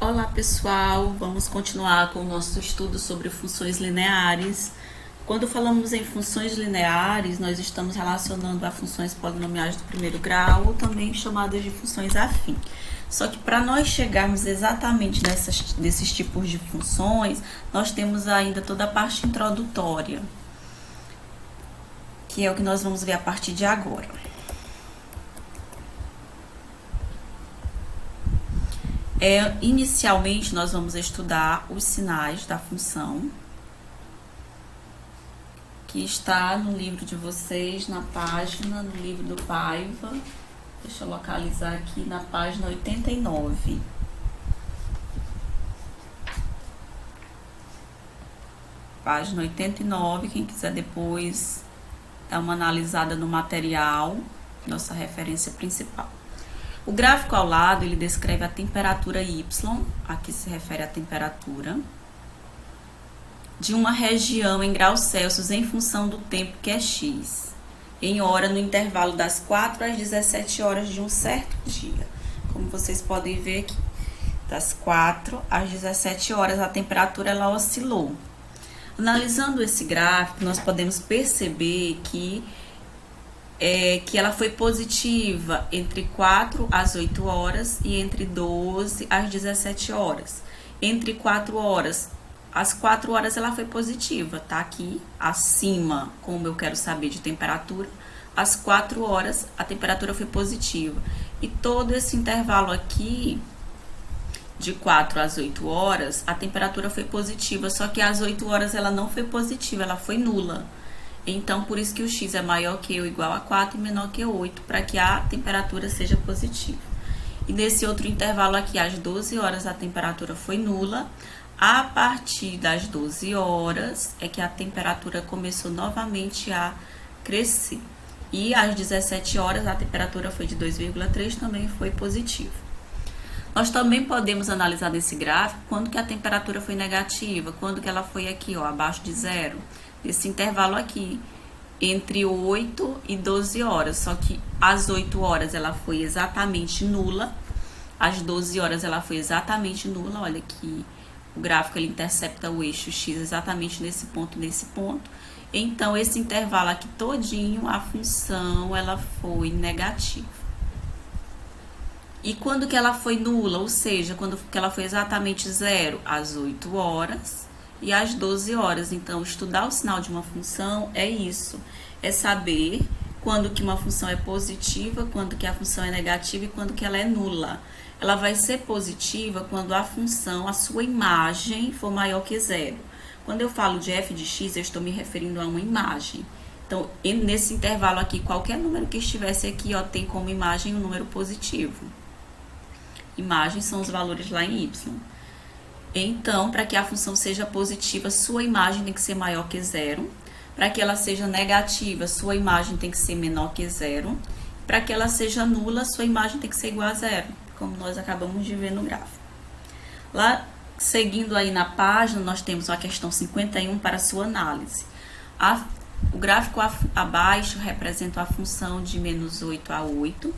Olá pessoal, vamos continuar com o nosso estudo sobre funções lineares. Quando falamos em funções lineares, nós estamos relacionando a funções polinomiais do primeiro grau, ou também chamadas de funções afins. Só que para nós chegarmos exatamente desses tipos de funções, nós temos ainda toda a parte introdutória, que é o que nós vamos ver a partir de agora. Inicialmente, nós vamos estudar os sinais da função, que está no livro de vocês, na página, no livro do Paiva. Deixa eu localizar aqui na página 89. Página 89, quem quiser depois dar uma analisada no material, nossa referência principal. O gráfico ao lado, ele descreve a temperatura Y, aqui se refere à temperatura, de uma região em graus Celsius em função do tempo que é X, em hora no intervalo das 4 às 17 horas de um certo dia. Como vocês podem ver aqui, das 4 às 17 horas a temperatura ela oscilou. Analisando esse gráfico, nós podemos perceber que ela foi positiva entre 4 às 8 horas e entre 12 às 17 horas. Entre 4 horas, às 4 horas ela foi positiva, tá aqui acima, como eu quero saber de temperatura, às 4 horas a temperatura foi positiva. E todo esse intervalo aqui, de 4 às 8 horas, a temperatura foi positiva, só que às 8 horas ela não foi positiva, ela foi nula. Então, por isso que o X é maior que ou igual a 4 e menor que 8, para que a temperatura seja positiva. E nesse outro intervalo aqui, às 12 horas, a temperatura foi nula. A partir das 12 horas, é que a temperatura começou novamente a crescer. E às 17 horas, a temperatura foi de 2,3, também foi positiva. Nós também podemos analisar nesse gráfico quando que a temperatura foi negativa, quando que ela foi aqui, ó, abaixo de zero. Esse intervalo aqui, entre 8 e 12 horas, só que às 8 horas ela foi exatamente nula, às 12 horas ela foi exatamente nula, olha que o gráfico ele intercepta o eixo X exatamente nesse ponto, então esse intervalo aqui todinho, a função ela foi negativa. E quando que ela foi nula, ou seja, quando que ela foi exatamente zero? Às 8 horas e às 12 horas. Então, estudar o sinal de uma função é isso. É saber quando que uma função é positiva, quando que a função é negativa e quando que ela é nula. Ela vai ser positiva quando a função, a sua imagem, for maior que zero. Quando eu falo de f de x, eu estou me referindo a uma imagem. Então, nesse intervalo aqui, qualquer número que estivesse aqui, ó, tem como imagem um número positivo. Imagens são os valores lá em y. Então, para que a função seja positiva, sua imagem tem que ser maior que zero. Para que ela seja negativa, sua imagem tem que ser menor que zero. Para que ela seja nula, sua imagem tem que ser igual a zero, como nós acabamos de ver no gráfico. Lá, seguindo aí na página, nós temos a questão 51 para sua análise. O gráfico abaixo representa a função de menos 8 a 8.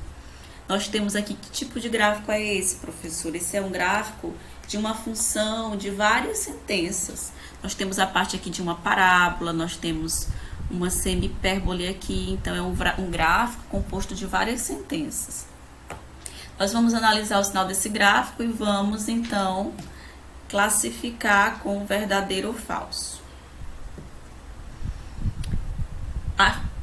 Nós temos aqui, que tipo de gráfico é esse, professor? Esse é um gráfico de uma função de várias sentenças. Nós temos a parte aqui de uma parábola, nós temos uma semihipérbole aqui, então é um gráfico composto de várias sentenças. Nós vamos analisar o sinal desse gráfico e vamos, então, classificar com verdadeiro ou falso.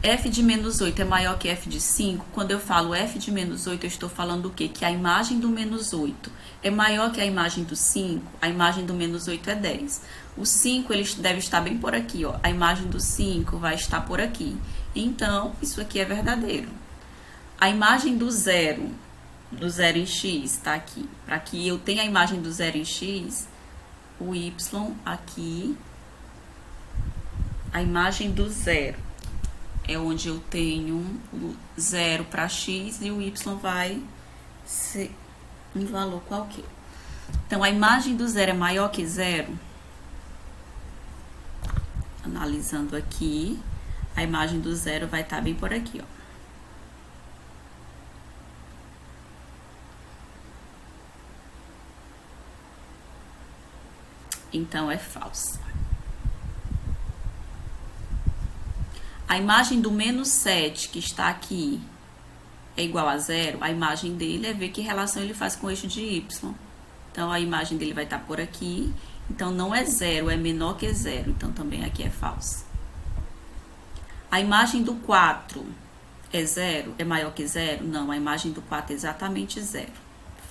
F de menos 8 é maior que F de 5, quando eu falo F de menos 8, eu estou falando o quê? Que a imagem do menos 8 é maior que a imagem do 5, a imagem do menos 8 é 10. O 5, ele deve estar bem por aqui, ó. A imagem do 5 vai estar por aqui. Então, isso aqui é verdadeiro. A imagem do zero em x, tá aqui. Para que eu tenha a imagem do zero em x, o y aqui, a imagem do zero. É onde eu tenho o zero para x e o y vai ser um valor qualquer. Então, a imagem do zero é maior que zero. Analisando aqui, a imagem do zero vai estar bem por aqui, ó. Então é falsa. A imagem do menos 7, que está aqui, é igual a 0. A imagem dele é ver que relação ele faz com o eixo de y. Então, a imagem dele vai estar por aqui. Então, não é 0, é menor que 0. Então, também aqui é falsa. A imagem do 4 é 0? É maior que 0? Não, a imagem do 4 é exatamente 0.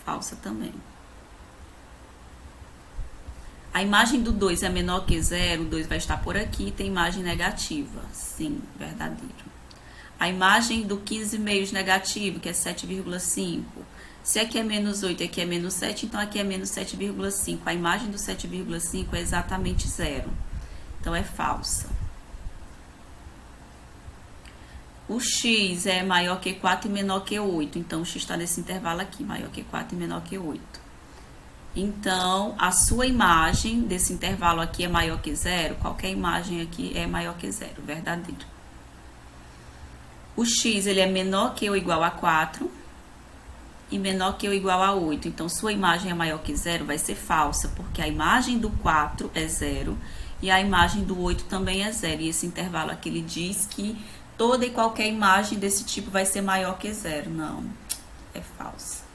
Falsa também. A imagem do 2 é menor que 0, o 2 vai estar por aqui, tem imagem negativa. Sim, verdadeiro. A imagem do 15 meios negativo, que é 7,5. Se aqui é menos 8 e aqui é menos 7, então aqui é menos 7,5. A imagem do 7,5 é exatamente 0. Então, é falsa. O x é maior que 4 e menor que 8. Então, o x está nesse intervalo aqui, maior que 4 e menor que 8. Então, a sua imagem desse intervalo aqui é maior que 0. Qualquer imagem aqui é maior que 0, verdadeiro. O x, ele é menor que ou igual a 4 e menor que ou igual a 8. Então, sua imagem é maior que 0, vai ser falsa, porque a imagem do 4 é 0 e a imagem do 8 também é 0. E esse intervalo aqui, ele diz que toda e qualquer imagem desse tipo vai ser maior que 0. Não, é falsa.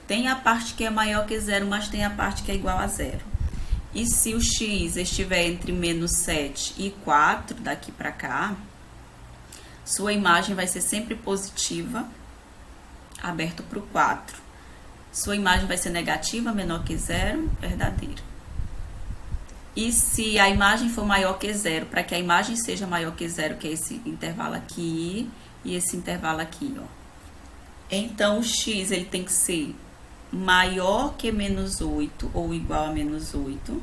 Tem a parte que é maior que 0, mas tem a parte que é igual a 0. E se o x estiver entre menos 7 e 4, daqui para cá, sua imagem vai ser sempre positiva, aberto para o 4. Sua imagem vai ser negativa, menor que 0, verdadeiro. E se a imagem for maior que 0, para que a imagem seja maior que 0, que é esse intervalo aqui e esse intervalo aqui, ó. Então, o x ele tem que ser maior que menos 8 ou igual a menos 8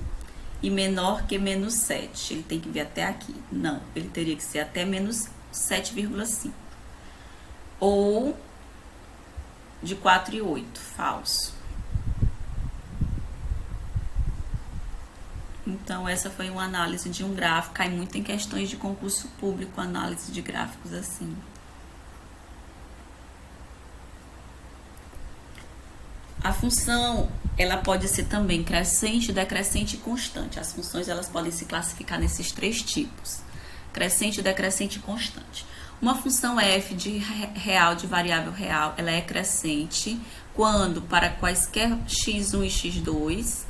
e menor que menos 7. Ele tem que vir até aqui. Não, ele teria que ser até menos 7,5. Ou de 4 e 8. Falso. Então, essa foi uma análise de um gráfico. Cai muito em questões de concurso público, análise de gráficos assim. A função, ela pode ser também crescente, decrescente e constante. As funções, elas podem se classificar nesses 3 tipos. Crescente, decrescente e constante. Uma função f de real, de variável real, ela é crescente quando, para quaisquer x1 e x2,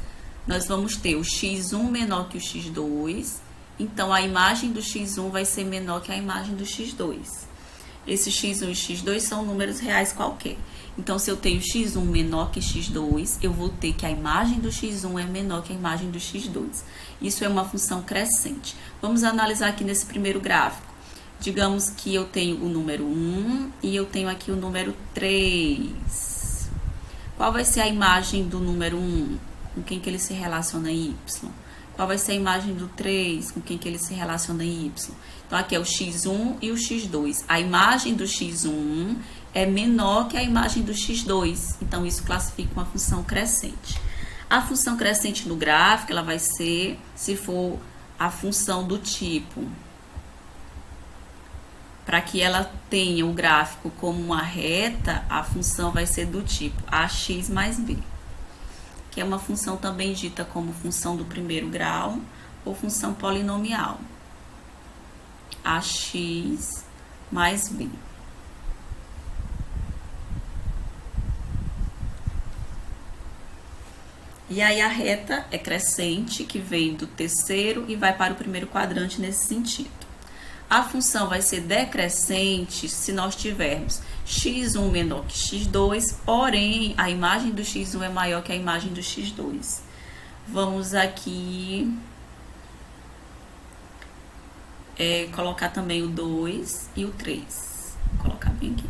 nós vamos ter o x1 menor que o x2, então a imagem do x1 vai ser menor que a imagem do x2. Esse x1 e x2 são números reais qualquer. Então, se eu tenho x1 menor que x2, eu vou ter que a imagem do x1 é menor que a imagem do x2. Isso é uma função crescente. Vamos analisar aqui nesse primeiro gráfico. Digamos que eu tenho o número 1 e eu tenho aqui o número 3. Qual vai ser a imagem do número 1? Com quem que ele se relaciona em y? Qual vai ser a imagem do 3? Com quem que ele se relaciona em y? Então, aqui é o x1 e o x2. A imagem do x1 é menor que a imagem do x2. Então, isso classifica uma função crescente. A função crescente no gráfico, ela vai ser, se for a função do tipo, para que ela tenha o gráfico como uma reta, a função vai ser do tipo ax mais b, que é uma função também dita como função do primeiro grau ou função polinomial. Ax mais b. E aí a reta é crescente, que vem do terceiro e vai para o primeiro quadrante nesse sentido. A função vai ser decrescente se nós tivermos x1 menor que x2, porém a imagem do x1 é maior que a imagem do x2. Vamos aqui colocar também o 2 e o 3. Vou colocar bem aqui.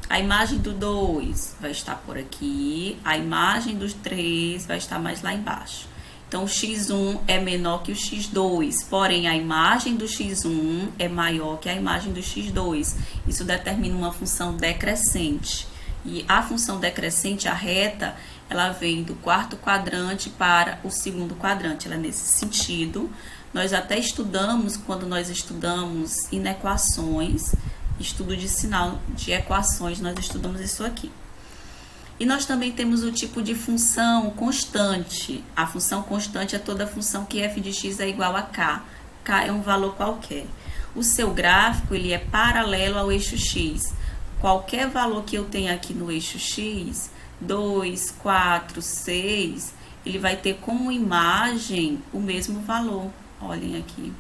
A imagem do 2 vai estar por aqui, a imagem dos 3 vai estar mais lá embaixo. Então, o x1 é menor que o x2, porém, a imagem do x1 é maior que a imagem do x2. Isso determina uma função decrescente. E a função decrescente, a reta, ela vem do quarto quadrante para o segundo quadrante. Ela é nesse sentido. Nós até estudamos, quando nós estudamos inequações, estudo de sinal de equações, nós estudamos isso aqui. E nós também temos o tipo de função constante. A função constante é toda função que f de x é igual a k. K é um valor qualquer. O seu gráfico ele é paralelo ao eixo x. Qualquer valor que eu tenha aqui no eixo x, 2, 4, 6, ele vai ter como imagem o mesmo valor. Olhem aqui.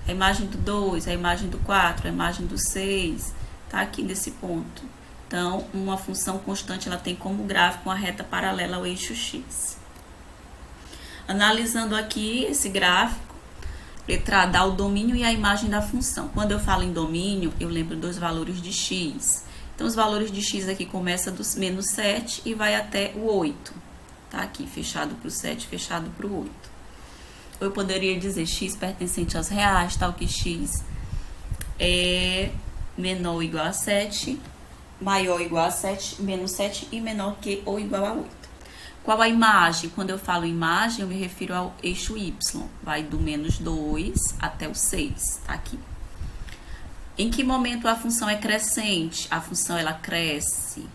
A imagem do 2, a imagem do 4, a imagem do 6, tá aqui nesse ponto. Então, uma função constante, ela tem como gráfico uma reta paralela ao eixo x. Analisando aqui esse gráfico, letra A dá o domínio e a imagem da função. Quando eu falo em domínio, eu lembro dos valores de x. Então, os valores de x aqui começam dos menos 7 e vai até o 8. Tá aqui, fechado para o 7, fechado para o 8. Eu poderia dizer x pertencente aos reais, tal que x é menor ou igual a 7, maior ou igual a 7, menos 7 e menor que ou igual a 8. Qual a imagem? Quando eu falo imagem, eu me refiro ao eixo y. Vai do menos 2 até o 6, tá aqui. Em que momento a função é crescente? A função, ela cresce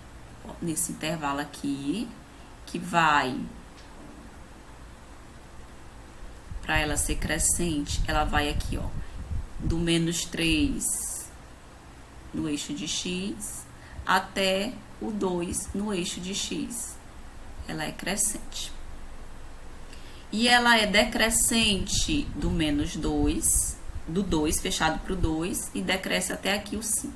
nesse intervalo aqui, que vai, para ela ser crescente, ela vai aqui, ó, do menos 3 no eixo de x até o 2 no eixo de x. Ela é crescente. E ela é decrescente do menos 2, do 2 fechado para o 2, e decresce até aqui o 5.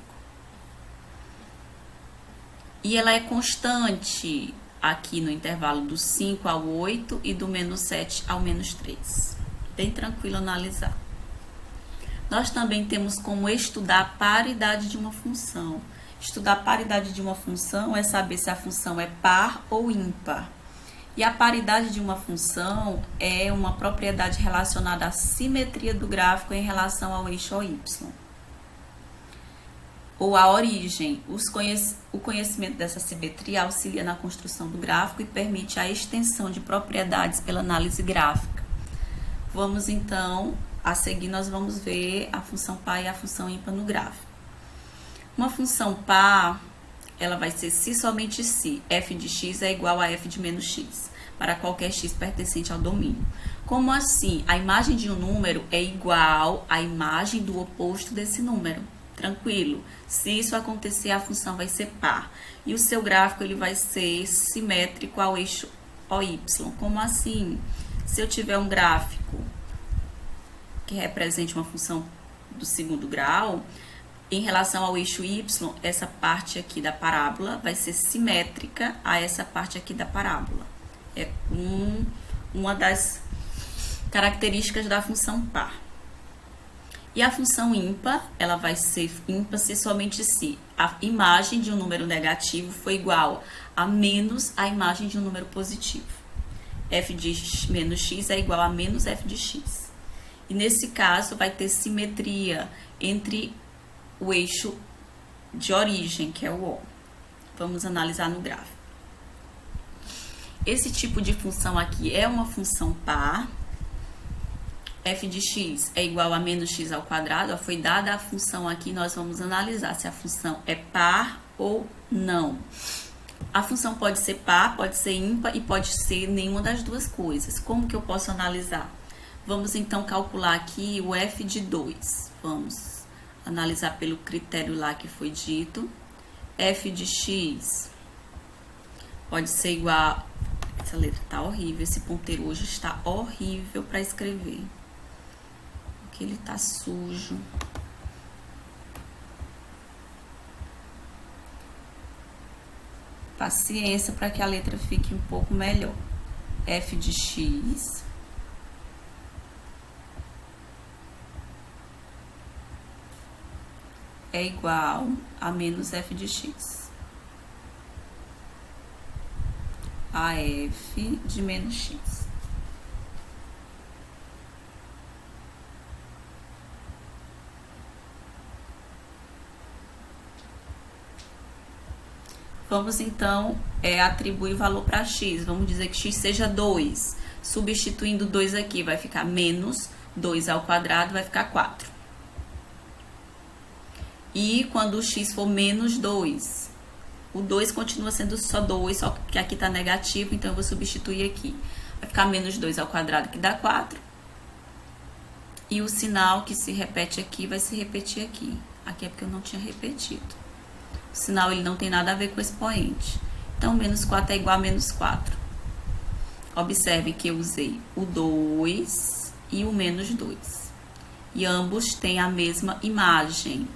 E ela é constante aqui no intervalo do 5 ao 8 e do menos 7 ao menos 3. Bem tranquilo analisar. Nós também temos como estudar a paridade de uma função. Estudar a paridade de uma função é saber se a função é par ou ímpar. E a paridade de uma função é uma propriedade relacionada à simetria do gráfico em relação ao eixo y. Ou à origem. O conhecimento dessa simetria auxilia na construção do gráfico e permite a extensão de propriedades pela análise gráfica. Vamos então, a seguir nós vamos ver a função par e a função ímpar no gráfico. Uma função par, ela vai ser se somente se f de x é igual a f de menos x, para qualquer x pertencente ao domínio. Como assim? A imagem de um número é igual à imagem do oposto desse número. Tranquilo. Se isso acontecer, a função vai ser par. E o seu gráfico ele vai ser simétrico ao eixo OY. Como assim? Se eu tiver um gráfico que represente uma função do segundo grau, em relação ao eixo Y, essa parte aqui da parábola vai ser simétrica a essa parte aqui da parábola. É uma das características da função par. E a função ímpar, ela vai ser ímpar se somente se a imagem de um número negativo for igual a menos a imagem de um número positivo. F de menos x é igual a menos f de x. E nesse caso vai ter simetria entre o eixo de origem, que é o O. Vamos analisar no gráfico. Esse tipo de função aqui é uma função par. F de x é igual a menos x ao quadrado. Foi dada a função aqui, nós vamos analisar se a função é par ou não. A função pode ser par, pode ser ímpar e pode ser nenhuma das duas coisas. Como que eu posso analisar? Vamos então calcular aqui o f de 2. Vamos analisar pelo critério lá que foi dito. F de x pode ser igual... Essa letra tá horrível, esse ponteiro hoje está horrível para escrever. Porque ele tá sujo. Paciência para que a letra fique um pouco melhor. F de x é igual a menos f de x. A f de menos x. Vamos então atribuir valor para x. Vamos dizer que x seja 2. Substituindo 2 aqui, vai ficar menos 2 ao quadrado, vai ficar 4. E quando o x for menos 2, O 2 continua sendo só 2, só que aqui está negativo, então eu vou substituir aqui. Vai ficar menos 2 ao quadrado, que dá 4. E o sinal que se repete aqui vai se repetir aqui. Aqui é porque eu não tinha repetido. O sinal ele não tem nada a ver com o expoente. Então, menos 4 é igual a menos 4. Observe que eu usei o 2 e o menos 2. E ambos têm a mesma imagem.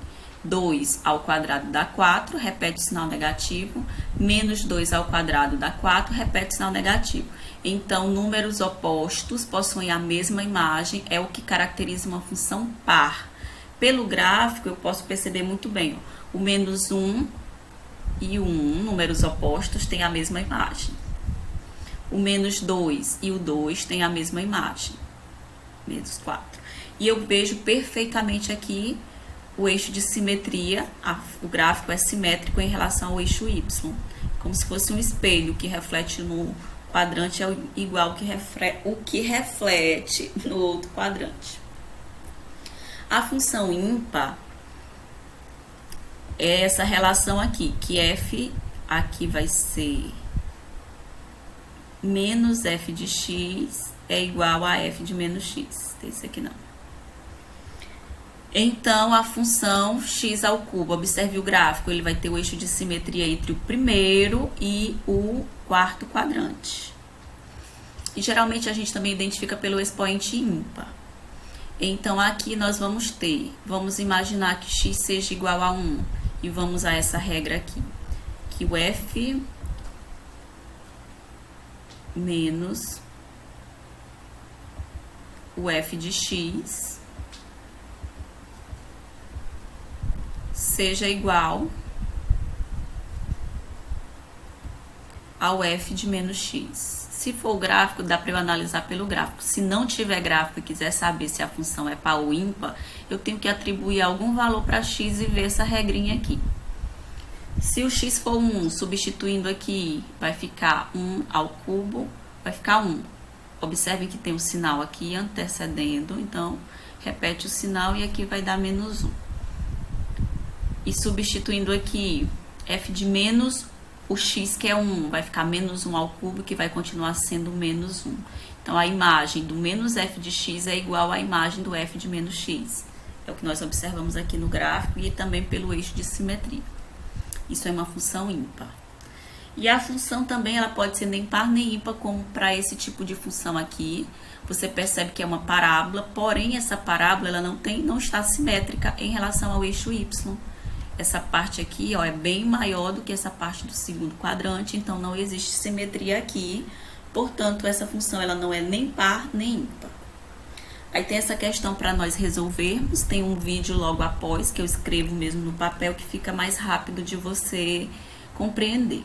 2 ao quadrado dá 4, repete o sinal negativo. Menos 2 ao quadrado dá 4, repete o sinal negativo. Então, números opostos possuem a mesma imagem, é o que caracteriza uma função par. Pelo gráfico, eu posso perceber muito bem, ó, o menos 1 e o 1, números opostos, têm a mesma imagem. O menos 2 e o 2 têm a mesma imagem, menos 4. E eu vejo perfeitamente aqui o eixo de simetria, o gráfico é simétrico em relação ao eixo Y, como se fosse um espelho que reflete no quadrante é igual o que reflete no outro quadrante. A função ímpar é essa relação aqui, que f aqui vai ser menos f de x é igual a f de menos x. Esse aqui não. Então, a função x ao cubo, observe o gráfico, ele vai ter o eixo de simetria entre o primeiro e o quarto quadrante. E geralmente a gente também identifica pelo expoente ímpar. Então, aqui nós vamos imaginar que x seja igual a 1. E vamos a essa regra aqui, que o f menos o f de x seja igual ao f de menos x. Se for o gráfico, dá para eu analisar pelo gráfico. Se não tiver gráfico e quiser saber se a função é par ou ímpar, eu tenho que atribuir algum valor para x e ver essa regrinha aqui. Se o x for 1, substituindo aqui, vai ficar 1 ao cubo, vai ficar 1. Observem que tem um sinal aqui antecedendo, então repete o sinal e aqui vai dar menos 1. E substituindo aqui, f de menos o x, que é 1, vai ficar menos 1 ao cubo, que vai continuar sendo menos 1. Então, a imagem do menos f de x é igual à imagem do f de menos x. É o que nós observamos aqui no gráfico e também pelo eixo de simetria. Isso é uma função ímpar. E a função também ela pode ser nem par nem ímpar, como para esse tipo de função aqui. Você percebe que é uma parábola, porém essa parábola ela não está simétrica em relação ao eixo y. Essa parte aqui, ó, é bem maior do que essa parte do segundo quadrante, então não existe simetria aqui. Portanto, essa função ela não é nem par nem ímpar. Aí tem essa questão para nós resolvermos, tem um vídeo logo após que eu escrevo mesmo no papel que fica mais rápido de você compreender.